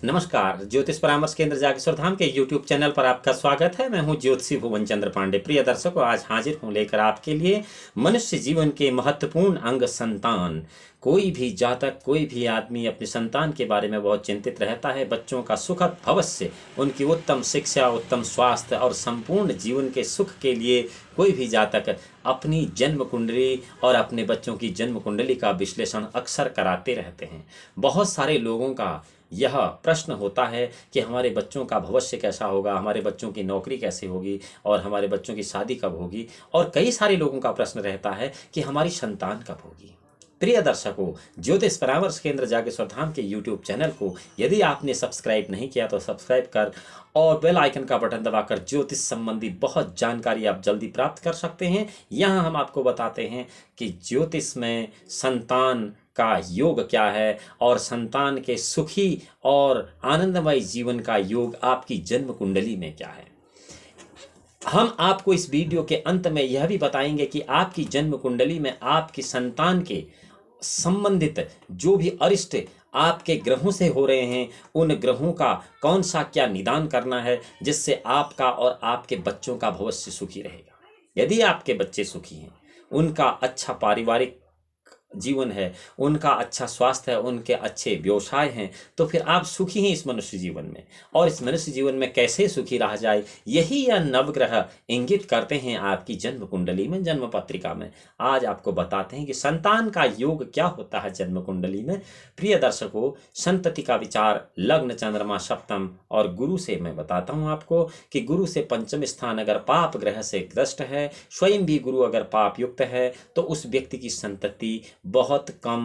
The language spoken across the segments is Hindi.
नमस्कार, ज्योतिष परामर्श केंद्र जागेश्वर धाम के YouTube चैनल पर आपका स्वागत है। मैं हूं ज्योतिषी भुवन चंद्र पांडे। प्रिय दर्शकों, आज हाजिर हूं लेकर आपके लिए मनुष्य जीवन के महत्वपूर्ण अंग संतान। कोई भी जातक, कोई भी आदमी अपने संतान के बारे में बहुत चिंतित रहता है। बच्चों का सुखद भविष्य, उनकी उत्तम शिक्षा, उत्तम स्वास्थ्य और संपूर्ण जीवन के सुख के लिए कोई भी जातक अपनी जन्म कुंडली और अपने बच्चों की जन्म कुंडली का विश्लेषण अक्सर कराते रहते हैं। बहुत सारे लोगों का यह प्रश्न होता है कि हमारे बच्चों का भविष्य कैसा होगा, हमारे बच्चों की नौकरी कैसे होगी और हमारे बच्चों की शादी कब होगी। और कई सारे लोगों का प्रश्न रहता है कि हमारी संतान कब होगी। प्रिय दर्शकों, ज्योतिष परामर्श केंद्र जागेश्वर धाम के YouTube चैनल को यदि आपने सब्सक्राइब नहीं किया तो सब्सक्राइब कर और बेल आइकन का बटन दबाकर ज्योतिष संबंधी बहुत जानकारी आप जल्दी प्राप्त कर सकते हैं। यहाँ हम आपको बताते हैं कि ज्योतिष में संतान का योग क्या है और संतान के सुखी और आनंदमय जीवन का योग आपकी जन्म कुंडली में क्या है। हम आपको इस वीडियो के अंत में यह भी बताएंगे कि आपकी जन्म कुंडली में आपकी संतान के संबंधित जो भी अरिष्ट आपके ग्रहों से हो रहे हैं, उन ग्रहों का कौन सा क्या निदान करना है जिससे आपका और आपके बच्चों का भविष्य सुखी रहेगा। यदि आपके बच्चे सुखी हैं, उनका अच्छा पारिवारिक जीवन है, उनका अच्छा स्वास्थ्य है, उनके अच्छे व्यवसाय हैं, तो फिर आप सुखी हैं इस मनुष्य जीवन में। और इस मनुष्य जीवन में कैसे सुखी रहा जाए, यही यह नवग्रह इंगित करते हैं आपकी जन्म कुंडली में, जन्म पत्रिका में। आज आपको बताते हैं कि संतान का योग क्या होता है जन्म कुंडली में। प्रिय दर्शकों, संतति का विचार लग्न, चंद्रमा, सप्तम और गुरु से मैं बताता हूं आपको कि गुरु से पंचम स्थान अगर पाप ग्रह से ग्रस्त है, स्वयं भी गुरु अगर पाप युक्त है, तो उस व्यक्ति की संतति बहुत कम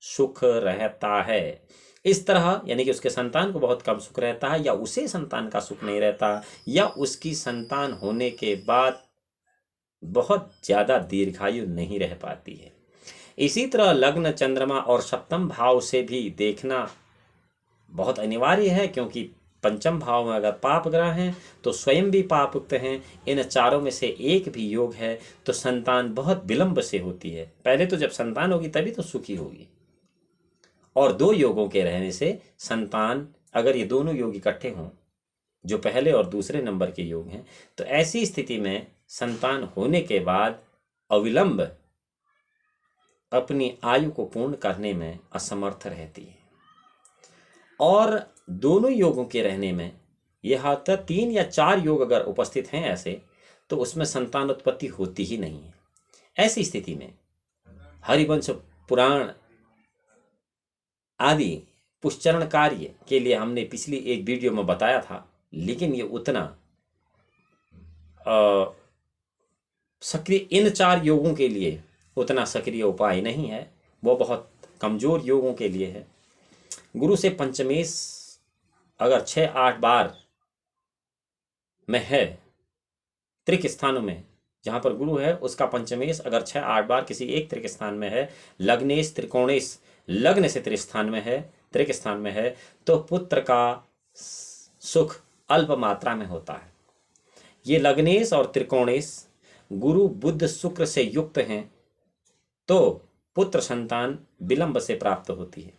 सुख रहता है। इस तरह यानी कि उसके संतान को बहुत कम सुख रहता है, या उसे संतान का सुख नहीं रहता, या उसकी संतान होने के बाद बहुत ज्यादा दीर्घायु नहीं रह पाती है। इसी तरह लग्न, चंद्रमा और सप्तम भाव से भी देखना बहुत अनिवार्य है, क्योंकि पंचम भाव में अगर पाप ग्रह हैं तो स्वयं भी पापयुक्त हैं। इन चारों में से एक भी योग है तो संतान बहुत विलंब से होती है। पहले तो जब संतान होगी तभी तो सुखी होगी। और दो योगों के रहने से संतान, अगर ये दोनों योग इकट्ठे हों, जो पहले और दूसरे नंबर के योग हैं, तो ऐसी स्थिति में संतान होने के बाद अविलंब अपनी आयु को पूर्ण करने में असमर्थ रहती है। और दोनों योगों के रहने में यहाँ तक 3 या 4 योग अगर उपस्थित हैं ऐसे, तो उसमें संतान उत्पत्ति होती ही नहीं है। ऐसी स्थिति में हरिवंश पुराण आदि पुष्चरण कार्य के लिए हमने पिछली एक वीडियो में बताया था, लेकिन ये उतना सक्रिय, इन 4 योगों के लिए उतना सक्रिय उपाय नहीं है, वो बहुत कमजोर योगों के लिए है। गुरु से पंचमेश अगर 6-8 बार में है, त्रिक स्थानों में जहां पर गुरु है उसका पंचमेश अगर 6-8 बार किसी एक त्रिक स्थान में है, लग्नेश त्रिकोणेश लग्न से त्रिस्थान में है, त्रिक स्थान में है, तो पुत्र का सुख अल्प मात्रा में होता है। ये लग्नेश और त्रिकोणेश गुरु बुध शुक्र से युक्त हैं तो पुत्र संतान विलंब से प्राप्त होती है।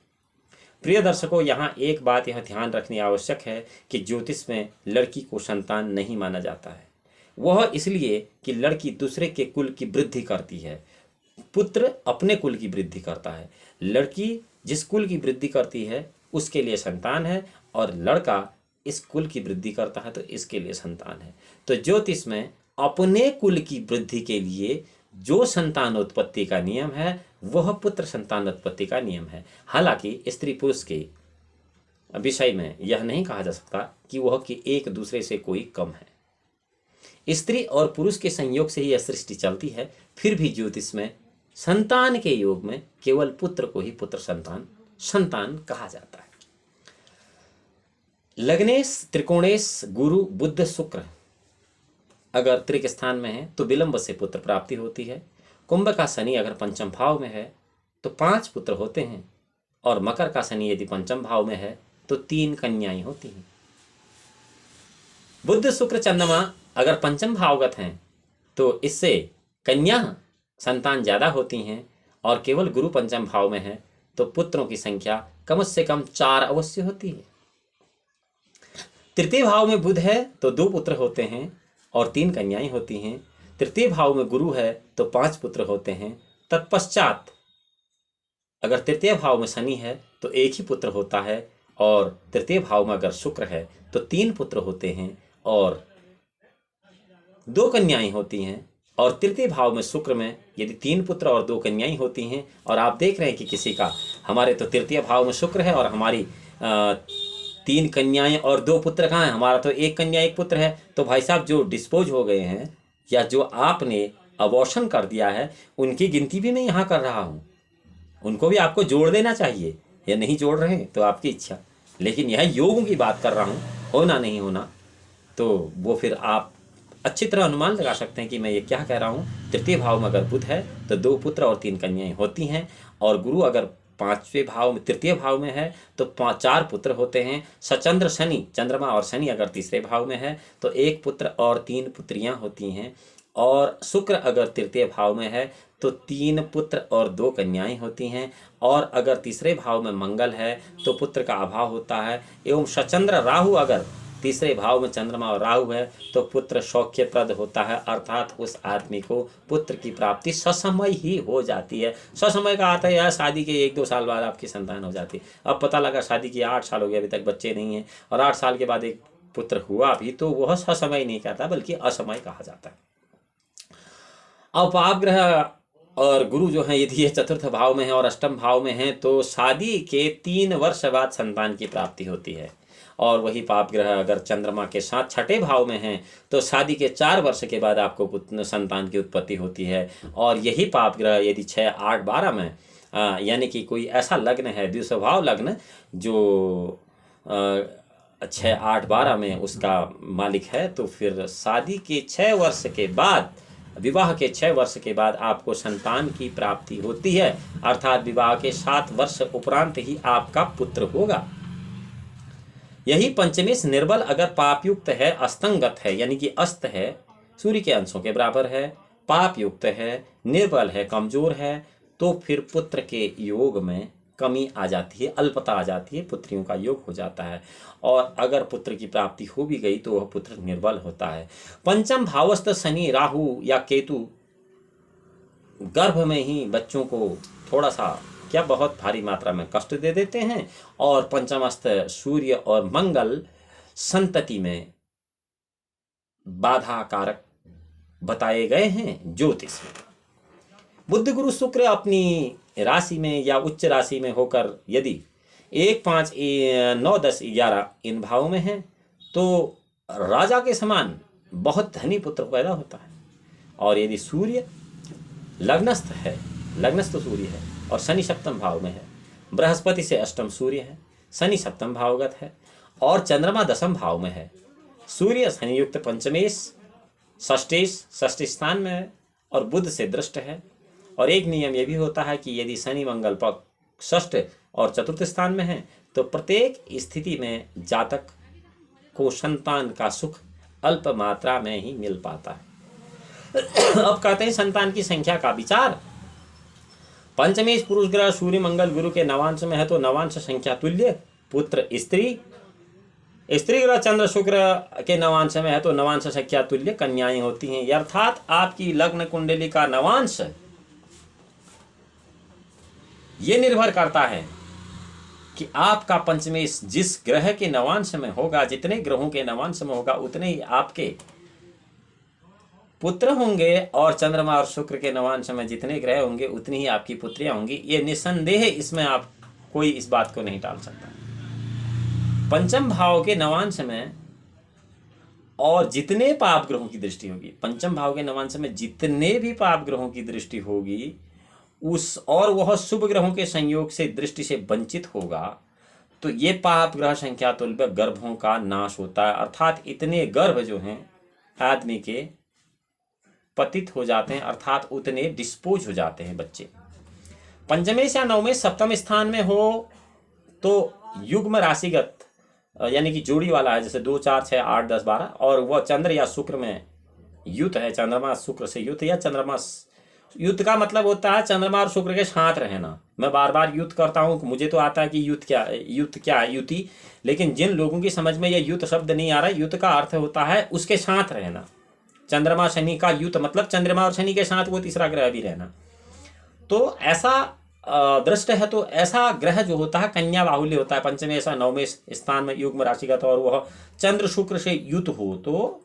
प्रिय दर्शकों, यहाँ एक बात यह ध्यान रखनी आवश्यक है कि ज्योतिष में लड़की को संतान नहीं माना जाता है। वह इसलिए कि लड़की दूसरे के कुल की वृद्धि करती है, पुत्र अपने कुल की वृद्धि करता है। लड़की जिस कुल की वृद्धि करती है उसके लिए संतान है, और लड़का इस कुल की वृद्धि करता है तो इसके लिए संतान है। तो ज्योतिष में अपने कुल की वृद्धि के लिए जो संतानोत्पत्ति का नियम है वह पुत्र संतानोत्पत्ति का नियम है। हालांकि स्त्री पुरुष के विषय में यह नहीं कहा जा सकता कि वह कि एक दूसरे से कोई कम है। स्त्री और पुरुष के संयोग से ही यह सृष्टि चलती है। फिर भी ज्योतिष में संतान के योग में केवल पुत्र को ही पुत्र संतान कहा जाता है। लग्नेश त्रिकोणेश गुरु बुध शुक्र अगर त्रिक स्थान में है तो विलंब से पुत्र प्राप्ति होती है। कुंभ का शनि अगर पंचम भाव में है तो 5 पुत्र होते हैं, और मकर का शनि यदि पंचम भाव में है तो 3 कन्याएं होती हैं। बुध शुक्र चंद्रमा अगर पंचम भावगत हैं तो इससे कन्या संतान ज्यादा होती हैं, और केवल गुरु पंचम भाव में है तो पुत्रों की संख्या कम से कम 4 अवश्य होती है। तृतीय भाव में बुध है तो 2 पुत्र होते हैं और 3 कन्याएं होती हैं। तृतीय भाव में गुरु है तो 5 पुत्र होते हैं। तत्पश्चात अगर तृतीय भाव में शनि है तो 1 ही पुत्र होता है, और तृतीय भाव में अगर शुक्र है तो 3 पुत्र होते हैं और 2 कन्याएं होती हैं। और तृतीय भाव में शुक्र में यदि 3 पुत्र और 2 कन्याएं होती हैं, और आप देख रहे हैं कि किसी का, हमारे तो तृतीय भाव में शुक्र है और हमारी 3 कन्याएं और 2 पुत्र कहाँ हैं, हमारा तो 1 कन्या 1 पुत्र है। तो भाई साहब जो डिस्पोज हो गए हैं या जो आपने अबॉर्शन कर दिया है, उनकी गिनती भी मैं यहाँ कर रहा हूँ, उनको भी आपको जोड़ देना चाहिए, या नहीं जोड़ रहे हैं तो आपकी इच्छा, लेकिन यह योगों की बात कर रहा हूँ, होना नहीं होना तो वो फिर आप अच्छी तरह अनुमान लगा सकते हैं कि मैं ये क्या कह रहा हूँ। तृतीय भाव में अगर बुध है तो 2 पुत्र और 3 कन्याएं होती हैं, और गुरु अगर 5वें भाव में तृतीय भाव में है तो 4 पुत्र होते हैं। सचंद्र शनि, चंद्रमा और शनि अगर तीसरे भाव में है तो 1 पुत्र और 3 पुत्रियां होती हैं, और शुक्र अगर तृतीय भाव में है तो 3 पुत्र और 2 कन्याएं होती हैं, और अगर तीसरे भाव में मंगल है तो पुत्र का अभाव होता है। एवं सचंद्र राहु अगर तीसरे भाव में चंद्रमा और राहु है तो पुत्र सौख्यप्रद होता है, अर्थात उस आदमी को पुत्र की प्राप्ति ससमय ही हो जाती है। ससमय का अर्थ है यह शादी के 1-2 साल बाद आपकी संतान हो जाती है। अब पता लगा शादी की 8 साल हो गए, अभी तक बच्चे नहीं हैं, और 8 साल के बाद एक पुत्र हुआ भी, तो वह ससमय नहीं कहता बल्कि असमय कहा जाता है। अब पाप ग्रह और गुरु जो है यदि ये चतुर्थ भाव में है और अष्टम भाव में है तो शादी के 3 वर्ष बाद संतान की प्राप्ति होती है। और वही पाप ग्रह अगर चंद्रमा के साथ छठे भाव में है तो शादी के 4 वर्ष के बाद आपको संतान की उत्पत्ति होती है। और यही पाप ग्रह यदि 6, 8, 12 में यानी कि कोई ऐसा लग्न है द्विस्वभाव लग्न जो 6, 8, 12 में उसका मालिक है, तो फिर शादी के 6 वर्ष के बाद, विवाह के 6 वर्ष के बाद आपको संतान की प्राप्ति होती है, अर्थात विवाह के 7 वर्ष उपरांत ही आपका पुत्र होगा। यही पंचमेश निर्बल अगर पापयुक्त है, अस्तंगत है यानी कि अस्त है, सूर्य के अंशों के बराबर है, पाप युक्त है, निर्बल है, कमजोर है, तो फिर पुत्र के योग में कमी आ जाती है, अल्पता आ जाती है, पुत्रियों का योग हो जाता है। और अगर पुत्र की प्राप्ति हो भी गई तो वह पुत्र निर्बल होता है। पंचम भावस्थ शनि, राहु या केतु गर्भ में ही बच्चों को थोड़ा सा क्या बहुत भारी मात्रा में कष्ट दे देते हैं, और पंचमस्थ सूर्य और मंगल संतति में बाधा कारक बताए गए हैं ज्योतिष में। बुध गुरु शुक्र अपनी राशि में या उच्च राशि में होकर यदि 1, 5, 9, 10, 11 इन भावों में है तो राजा के समान बहुत धनी पुत्र पैदा होता है। और यदि सूर्य लग्नस्थ है, लग्नस्थ सूर्य है और शनि सप्तम भाव में है, बृहस्पति से अष्टम सूर्य है, शनि सप्तम भावगत है, और चंद्रमा 10वें भाव में है, सूर्य शनि युक्त पंचमेश षष्ठेश षष्ठ स्थान में है और बुध से दृष्ट है। और एक नियम यह भी होता है कि यदि शनि मंगल पक्ष षष्ठ और चतुर्थ स्थान में है तो प्रत्येक स्थिति में जातक को संतान का सुख अल्प मात्रा में ही मिल पाता है। अब कहते हैं संतान की संख्या का विचार। पंचमेश पुरुष ग्रह सूर्य मंगल गुरु के नवांश में है तो नवांश संख्या तुल्य पुत्र स्त्री, स्त्री ग्रह चंद्र शुक्र के नवांश में है तो नवांश संख्या तुल्य कन्याएं होती हैं। अर्थात आपकी लग्न कुंडली का नवांश ये निर्भर करता है कि आपका पंचमेश जिस ग्रह के नवांश में होगा, जितने ग्रहों के नवांश में होगा उतने ही आपके पुत्र होंगे, और चंद्रमा और शुक्र के नवांश में जितने ग्रह होंगे उतनी ही आपकी पुत्रियां होंगी। ये निसंदेह, इसमें आप कोई इस बात को नहीं टाल सकता। पंचम भाव के नवांश में और जितने पाप ग्रहों की दृष्टि होगी, पंचम भाव के नवांश में जितने भी पाप ग्रहों की दृष्टि होगी उस और वह शुभ ग्रहों के संयोग से दृष्टि से वंचित होगा तो ये पाप ग्रह संख्या तुल्य गर्भों का नाश होता है। अर्थात इतने गर्भ जो हैं आदमी के पतित हो जाते हैं, अर्थात उतने डिस्पोज हो जाते हैं बच्चे। पंचमेश या नवमेश सप्तम स्थान में हो तो युग्म राशिगत यानी कि जोड़ी वाला है, जैसे 2, 4, 6, 8, 10, 12, और वह चंद्र या शुक्र में युत है, चंद्रमा शुक्र से युत या चंद्रमा युद्ध का मतलब होता है चंद्रमा और शुक्र के साथ रहना। मैं बार बार युद्ध करता हूँ, मुझे तो आता है कि युद्ध क्या है, युति, लेकिन जिन लोगों की समझ में यह युद्ध शब्द नहीं आ रहा है, युद्ध का अर्थ होता है उसके साथ रहना। चंद्रमा शनि का युद्ध मतलब चंद्रमा और शनि के साथ वो तीसरा ग्रह भी रहना। तो ऐसा दृष्ट है, तो ऐसा ग्रह जो होता है कन्या बाहुल्य होता है, पंचमे ऐसा नवमे स्थान में युग्म राशि का, तो और वह चंद्र शुक्र से युद्ध हो तो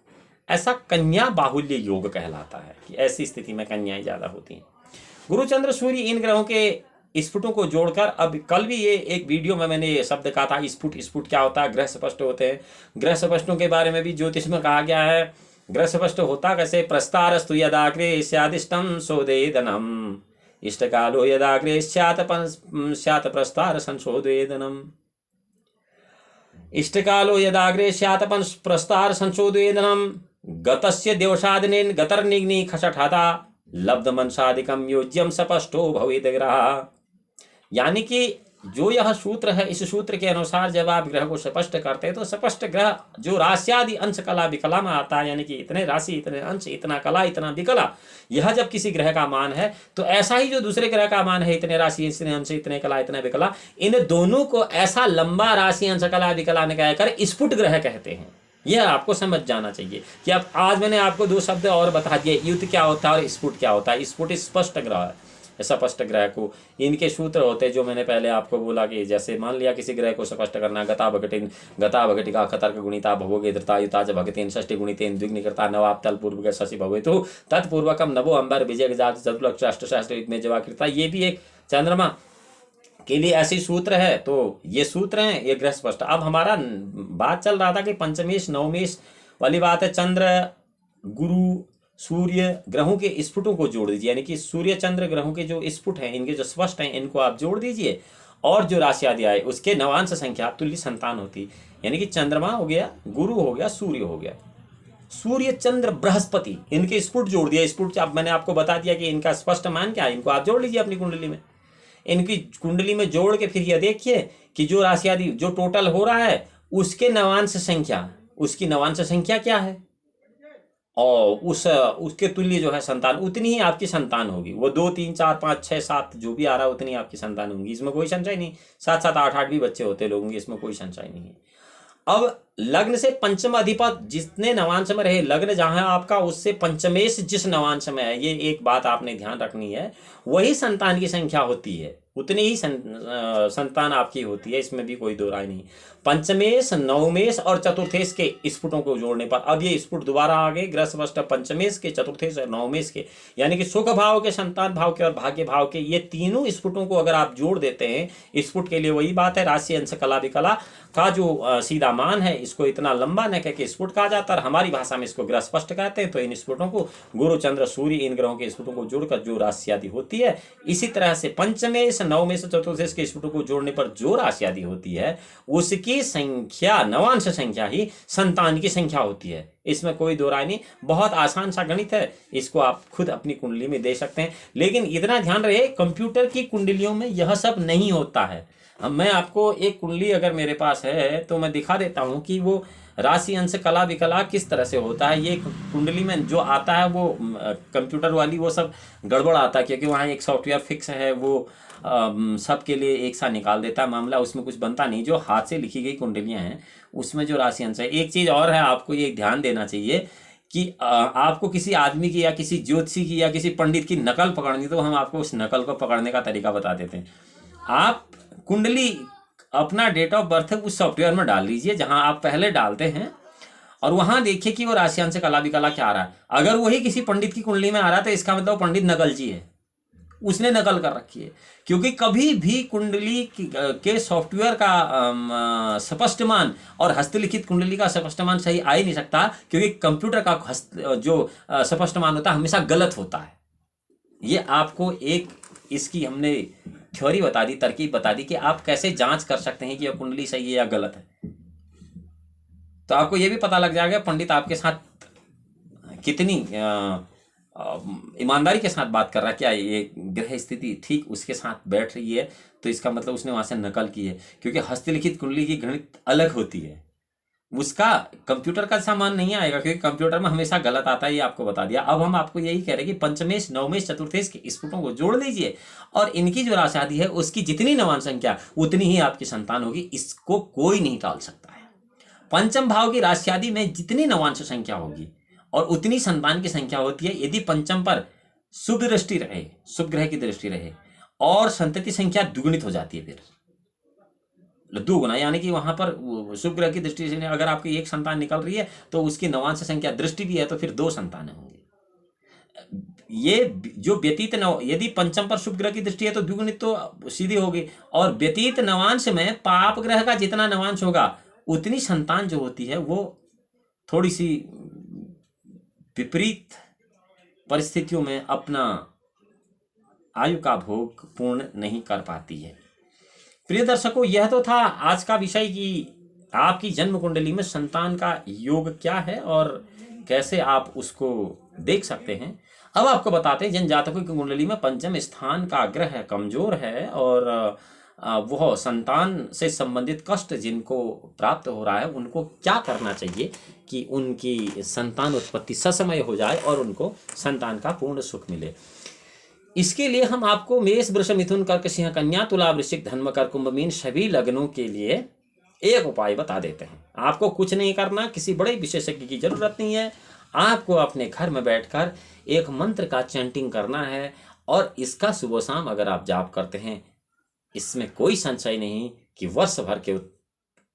ऐसा कन्या बाहुल्य योग कहलाता है कि ऐसी स्थिति में कन्याएं ज्यादा होती हैं। गुरु चंद्र सूर्य इन ग्रहों के स्फुटों को जोड़कर, अब कल भी ये एक वीडियो में मैंने ये शब्द कहा था स्फुट, स्फुट क्या होता है, ग्रह स्पष्ट होते हैं। ग्रह स्पष्टों के बारे में भी ज्योतिष में कहा गया है। ग्रह स्पष्ट होता कैसे, प्रस्तारस्तु यदाग्रे स्यादिष्टम सोदेदनम, इष्टकालो यदाग्रे स्यात् प्रस्तार संशोधेदनम, इष्टकालो यदाग्रे स्यात् प्रस्तार संशोधेदनम, गतस्य देवसादनेन गतर्निग्नि खसठाता लब्ध मनसादिकम योज्यम सपष्टो भवेद ग्रह। यानी कि जो यह सूत्र है, इस सूत्र के अनुसार जब आप ग्रह को स्पष्ट करते हैं तो स्पष्ट ग्रह जो राशियादि अंश कला विकला में आता है, यानी कि इतने राशि, इतने अंश, इतना कला, इतना विकला, यह जब किसी ग्रह का मान है तो ऐसा ही जो दूसरे ग्रह का मान है, इतने राशि, इतने अंश, इतने कला, इतना विकला, इन दोनों को ऐसा लंबा राशि अंश कला विकला ने कहकर स्फुट ग्रह कहते हैं। यह आपको समझ जाना चाहिए कि अब आज मैंने आपको दो शब्द और बता दिए, युद्ध क्या होता है और स्फुट क्या होता है। स्फुट स्पष्ट ग्रह है, स्पष्ट ग्रह को इनके सूत्र होते हैं जो मैंने पहले आपको बोला कि जैसे मान लिया किसी ग्रह को स्पष्ट करना, गता भगटिका खतर्क गुणिता भवोगे धृतायुता च भगतेन षष्टि गुणितेन द्विग्निकृता नवाब तल पूर्व के शशि भवेतु तत्पूर्वकम नवो अंबर विजय जात चतुर्लक्ष अष्टशास्त्र में जवाकृता। ये भी एक चंद्रमा के लिए ऐसी सूत्र है। तो ये सूत्र हैं, ये ग्रह स्पष्ट। अब हमारा बात चल रहा था कि पंचमेश नवमेश वाली बात है। चंद्र गुरु सूर्य ग्रहों के स्फुटों को जोड़ दीजिए, यानी कि सूर्य चंद्र ग्रहों के जो स्फुट हैं, इनके जो स्पष्ट हैं, इनको आप जोड़ दीजिए और जो राशि आदि आए उसके नवांश संख्या तुल्य संतान होती। यानी कि चंद्रमा हो गया, गुरु हो गया, सूर्य हो गया, सूर्य चंद्र बृहस्पति, इनके स्फुट जोड़ दिया। स्फुट अब मैंने आपको बता दिया कि इनका स्पष्ट मान क्या है, इनको आप जोड़ लीजिए अपनी कुंडली में। इनकी कुंडली में जोड़ के फिर यह देखिए कि जो राशि आदि जो टोटल हो रहा है उसके नवांश संख्या, उसकी नवांश संख्या क्या है और उसके तुल्य जो है संतान, उतनी ही आपकी संतान होगी। वो 2 3 4 5 6 7 जो भी आ रहा है उतनी आपकी संतान होंगी, इसमें कोई संशय नहीं। 7 7 8 8 भी बच्चे होते लोगों के, इसमें कोई संशय नहीं है। अब लग्न से पंचम अधिपत जितने नवांश में रहे, लग्न जहां आपका उससे पंचमेश जिस नवांश में है, ये एक बात आपने ध्यान रखनी है, वही संतान की संख्या होती है, उतनी ही संतान आपकी होती है, इसमें भी कोई दो राय नहीं। पंचमेश नवमेश और चतुर्थेश के स्फुटों को जोड़ने पर अब ये स्फुट दोबारा आ गए ग्रह स्पष्ट पंचमेश के, चतुर्थेश और नवमेश के, यानी कि सुख भाव के, संतान भाव के और भाग्य भाव के, ये तीनों स्फुटों को अगर आप जोड़ देते हैं, स्फुट के लिए वही बात है, राशि अंश कला विकला का जो सीधा मान है, इसको इतना लंबा न कह के स्फुट कहा जाता है, हमारी भाषा में इसको ग्रह स्पष्ट कहते हैं। तो इन स्फुटों को गुरु चंद्र सूर्य इन ग्रहों के स्फुटों को जोड़कर जो राशि आदि होती है, इसी तरह से पंचमेश नवमेश चतुर्थेश के स्फुटों को जोड़ने पर जो राशि आदि होती है उसकी संख्या, नवांश संख्या ही संतान की संख्या होती है। इसमें कोई दो राय नहीं, बहुत आसान सा गणित है, इसको आप खुद अपनी कुंडली में दे सकते हैं। लेकिन इतना ध्यान रहे, कंप्यूटर की कुंडलियों में यह सब नहीं होता है। अब मैं आपको एक कुंडली अगर मेरे पास है तो मैं दिखा देता हूं कि वो राशि अंश कला विकला किस तरह से होता है। ये कुंडली में जो आता है वो कंप्यूटर वाली वो सब गड़बड़ आता है, क्योंकि वहाँ एक सॉफ्टवेयर फिक्स है, वो सबके लिए एक साथ निकाल देता है मामला, उसमें कुछ बनता नहीं। जो हाथ से लिखी गई कुंडलियाँ हैं उसमें जो राशि अंश है। एक चीज़ और है, आपको ये ध्यान देना चाहिए कि आपको किसी आदमी की या किसी ज्योतिषी की या किसी पंडित की नकल पकड़नी, तो हम आपको उस नकल को पकड़ने का तरीका बता देते हैं। आप कुंडली अपना डेट ऑफ बर्थ उस सॉफ्टवेयर में डाल लीजिए जहां आप पहले डालते हैं, और वहां देखिए कि वो राशियांश कला विकला क्या आ रहा है। अगर वही किसी पंडित की कुंडली में आ रहा है तो इसका मतलब पंडित नकलची है, उसने नकल कर रखी है। क्योंकि कभी भी कुंडली के सॉफ्टवेयर का स्पष्ट मान और हस्तलिखित कुंडली का स्पष्ट मान सही आ ही नहीं सकता, क्योंकि कंप्यूटर का जो स्पष्ट मान होता है हमेशा गलत होता है। ये आपको एक इसकी हमने थ्योरी बता दी, तरकीब बता दी कि आप कैसे जांच कर सकते हैं कि यह कुंडली सही है या गलत है। तो आपको यह भी पता लग जाएगा पंडित आपके साथ कितनी ईमानदारी के साथ बात कर रहा है, क्या ये ग्रह स्थिति ठीक उसके साथ बैठ रही है, तो इसका मतलब उसने वहां से नकल की है। क्योंकि हस्तलिखित कुंडली की गणित अलग होती है उसका कंप्यूटर का सामान नहीं आएगा, क्योंकि कंप्यूटर में हमेशा गलत आता है, ये आपको बता दिया। अब हम आपको यही कह रहे हैं कि पंचमेश, नवमेश, चतुर्थेश के स्फुटों को जोड़ लीजिए और इनकी जो राशि आदि है उसकी जितनी नवान संख्या उतनी ही आपकी संतान होगी, इसको कोई नहीं टाल सकता है। पंचम भाव की राशि आदि में जितनी नवांश संख्या होगी और उतनी संतान की संख्या होती है। यदि पंचम पर शुभ दृष्टि रहे, शुभ ग्रह की दृष्टि रहे और संतति संख्या दुगुणित हो जाती है, फिर दो गुना, यानी कि वहां पर शुभ ग्रह की दृष्टि से अगर आपकी एक संतान निकल रही है तो उसकी नवांश संख्या दृष्टि भी है तो फिर 2 संतानें होंगी। ये जो व्यतीत नव, यदि पंचम पर शुभ ग्रह की दृष्टि है तो द्विगुणित तो सीधी होगी, और व्यतीत नवांश में पाप ग्रह का जितना नवांश होगा उतनी संतान जो होती है वो थोड़ी सी विपरीत परिस्थितियों में अपना आयु का भोग पूर्ण नहीं कर पाती है। प्रिय दर्शकों, यह तो था आज का विषय कि आपकी जन्म कुंडली में संतान का योग क्या है और कैसे आप उसको देख सकते हैं। अब आपको बताते हैं जिन जातकों की कुंडली में पंचम स्थान का ग्रह कमजोर है और वह संतान से संबंधित कष्ट जिनको प्राप्त हो रहा है उनको क्या करना चाहिए कि उनकी संतान उत्पत्ति ससमय हो जाए और उनको संतान का पूर्ण सुख मिले। इसके लिए हम आपको मेष, वृष, मिथुन, कर्क, सिंह, कन्या, तुला, वृश्चिक, धनु, मकर, कुंभ, मीन सभी लग्नों के लिए एक उपाय बता देते हैं। आपको कुछ नहीं करना, किसी बड़े विशेषज्ञ की जरूरत नहीं है। आपको अपने घर में बैठकर एक मंत्र का चैंटिंग करना है और इसका सुबह शाम अगर आप जाप करते हैं, इसमें कोई संशय नहीं कि वर्ष भर के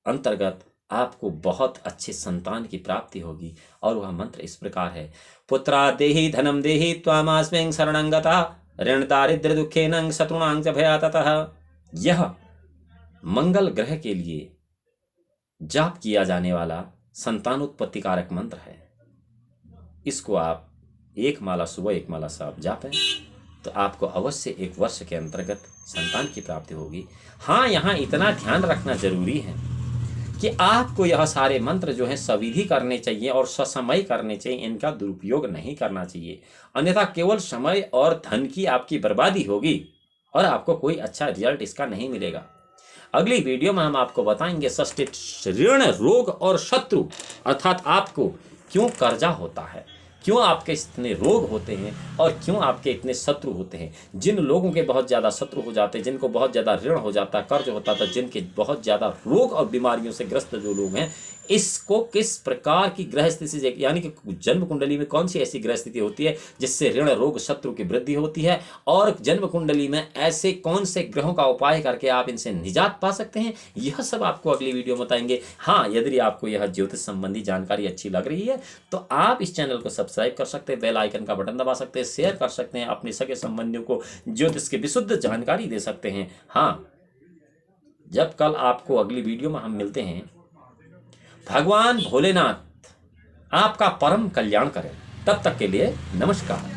अंतर्गत आपको बहुत अच्छे संतान की प्राप्ति होगी। और वह मंत्र इस प्रकार है: पुत्रा देहि धनम देहि त्वामास्मिं शरणं गतः ऋण दारिद्र्य दुखेन शत्रुणां च भयाततः। यह मंगल ग्रह के लिए जाप किया जाने वाला संतानोत्पत्ति कारक मंत्र है। इसको आप 1 माला सुबह 1 माला शाम जापें तो आपको अवश्य 1 वर्ष के अंतर्गत संतान की प्राप्ति होगी। हाँ, यहाँ इतना ध्यान रखना जरूरी है कि आपको यह सारे मंत्र जो हैं सविधि करने चाहिए और ससमय करने चाहिए, इनका दुरुपयोग नहीं करना चाहिए, अन्यथा केवल समय और धन की आपकी बर्बादी होगी और आपको कोई अच्छा रिजल्ट इसका नहीं मिलेगा। अगली वीडियो में हम आपको बताएंगे षष्ठी ऋण, रोग और शत्रु, अर्थात आपको क्यों कर्जा होता है, क्यों आपके इतने रोग होते हैं और क्यों आपके इतने शत्रु होते हैं। जिन लोगों के बहुत ज़्यादा शत्रु हो जाते हैं, जिनको बहुत ज़्यादा ऋण हो जाता है, कर्ज होता था, जिनके बहुत ज़्यादा रोग और बीमारियों से ग्रस्त जो लोग हैं, इसको किस प्रकार की ग्रह स्थिति से, यानी कि जन्म कुंडली में कौन सी ऐसी ग्रह स्थिति होती है जिससे ऋण, रोग, शत्रु की वृद्धि होती है, और जन्म कुंडली में ऐसे कौन से ग्रहों का उपाय करके आप इनसे निजात पा सकते हैं, यह सब आपको अगली वीडियो में बताएंगे। हाँ, यदि आपको यह ज्योतिष संबंधी जानकारी अच्छी लग रही है तो आप इस चैनल को सब्सक्राइब कर सकते हैं, बेल आइकन का बटन दबा सकते हैं, शेयर कर सकते हैं, अपने सगे संबंधियों को ज्योतिष की विशुद्ध जानकारी दे सकते हैं। हाँ, जब कल आपको अगली वीडियो में हम मिलते हैं, भगवान भोलेनाथ आपका परम कल्याण करें। तब तक के लिए नमस्कार।